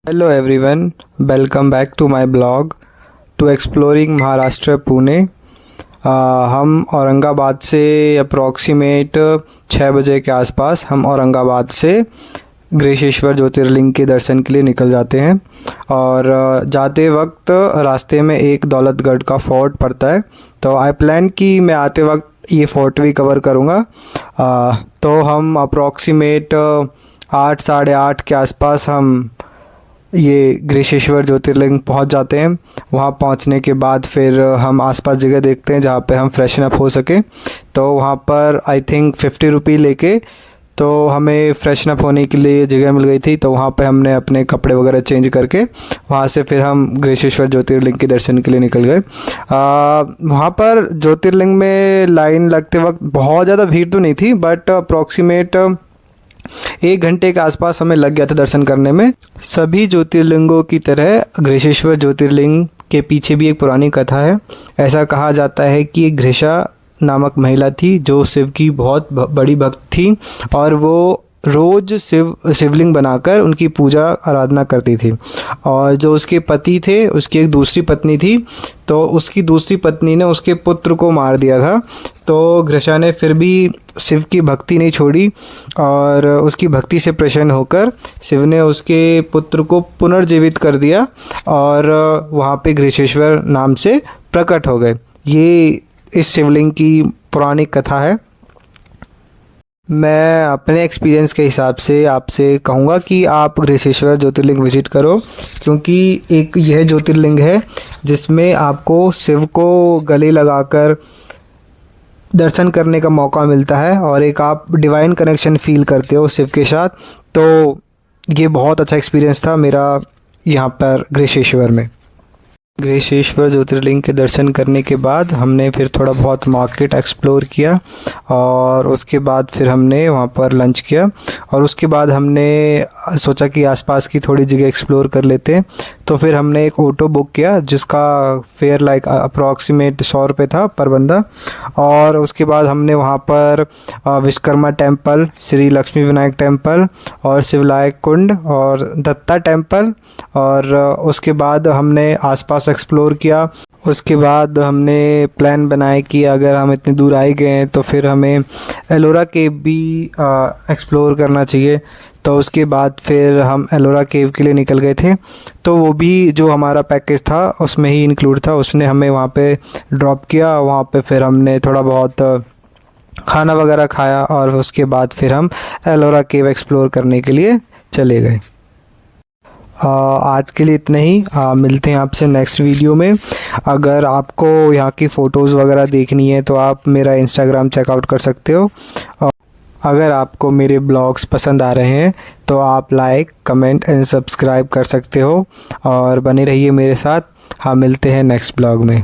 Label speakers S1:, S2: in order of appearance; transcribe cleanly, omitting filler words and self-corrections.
S1: Hello everyone, welcome back to my blog to exploring Maharashtra Pune. हम औरंगाबाद से approximate 6 बजे के आसपास हम औरंगाबाद से गृहेश्वर ज्योतिर्लिंग के दर्शन के लिए निकल जाते हैं। और जाते वक्त रास्ते में एक दौलतगढ़ का फोर्ट पड़ता है, तो आई प्लान कि मैं आते वक्त ये फोर्ट भी कवर करूँगा। तो हम अप्रॉक्सीमेट 8 साढ़े 8 के आसपास हम ये गृहेश्वर ज्योतिर्लिंग पहुंच जाते हैं। वहां पहुंचने के बाद फिर हम आसपास जगह देखते हैं जहां पे हम फ्रेशन अप हो सके। तो वहां पर आई थिंक 50 रुपये लेके तो हमें फ्रेशन अप होने के लिए जगह मिल गई थी। तो वहां पे हमने अपने कपड़े वगैरह चेंज करके वहां से फिर हम गृहेश्वर ज्योतिर्लिंग के दर्शन के लिए निकल गए। वहां पर ज्योतिर्लिंग में लाइन लगते वक्त बहुत ज़्यादा भीड़ तो नहीं थी, बट अप्रॉक्सीमेट 1 घंटे के आसपास हमें लग गया था दर्शन करने में। सभी ज्योतिर्लिंगों की तरह गृहेश्वर ज्योतिर्लिंग के पीछे भी एक पुरानी कथा है। ऐसा कहा जाता है कि एक घृषा नामक महिला थी जो शिव की बहुत बड़ी भक्त थी, और वो रोज़ शिवलिंग बनाकर उनकी पूजा आराधना करती थी। और जो उसके पति थे, उसकी एक दूसरी पत्नी थी, तो उसकी दूसरी पत्नी ने उसके पुत्र को मार दिया था। तो घृषा ने फिर भी शिव की भक्ति नहीं छोड़ी, और उसकी भक्ति से प्रसन्न होकर शिव ने उसके पुत्र को पुनर्जीवित कर दिया और वहाँ पे गृहेश्वर नाम से प्रकट हो गए। ये इस शिवलिंग की पुरानी कथा है। मैं अपने एक्सपीरियंस के हिसाब से आपसे कहूँगा कि आप गृहेश्वर ज्योतिर्लिंग विज़िट करो, क्योंकि एक यह ज्योतिर्लिंग है जिसमें आपको शिव को गले लगाकर दर्शन करने का मौका मिलता है और एक आप डिवाइन कनेक्शन फ़ील करते हो शिव के साथ। तो ये बहुत अच्छा एक्सपीरियंस था मेरा यहाँ पर गृहेश्वर में। गृहेश्वर ज्योतिर्लिंग के दर्शन करने के बाद हमने फिर थोड़ा बहुत मार्केट एक्सप्लोर किया, और उसके बाद फिर हमने वहाँ पर लंच किया, और उसके बाद हमने सोचा कि आसपास की थोड़ी जगह एक्सप्लोर कर लेते हैं। तो फिर हमने एक ऑटो बुक किया जिसका फेयर लाइक अप्रॉक्सीमेट 100 रुपये था पर बंदा। और उसके बाद हमने वहाँ पर विश्वकर्मा टेम्पल, श्री लक्ष्मी विनायक टेम्पल और शिवलायक कुंड और दत्ता टेम्पल, और उसके बाद हमने आसपास एक्सप्लोर किया। उसके बाद हमने प्लान बनाया कि अगर हम इतनी दूर आए गए हैं तो फिर हमें एलोरा केव भी एक्सप्लोर करना चाहिए। तो उसके बाद फिर हम एलोरा केव के लिए निकल गए थे। तो वो भी जो हमारा पैकेज था उसमें ही इंक्लूड था, उसने हमें वहाँ पे ड्रॉप किया। वहाँ पे फिर हमने थोड़ा बहुत खाना वगैरह खाया, और उसके बाद फिर हम एलोरा केव एक्सप्लोर करने के लिए चले गए। आज के लिए इतना ही। मिलते हैं आपसे नेक्स्ट वीडियो में। अगर आपको यहाँ की फ़ोटोज़ वगैरह देखनी है तो आप मेरा इंस्टाग्राम चेकआउट कर सकते हो। और अगर आपको मेरे ब्लॉग्स पसंद आ रहे हैं तो आप लाइक, कमेंट एंड सब्सक्राइब कर सकते हो, और बने रहिए मेरे साथ। हाँ, मिलते हैं नेक्स्ट ब्लॉग में।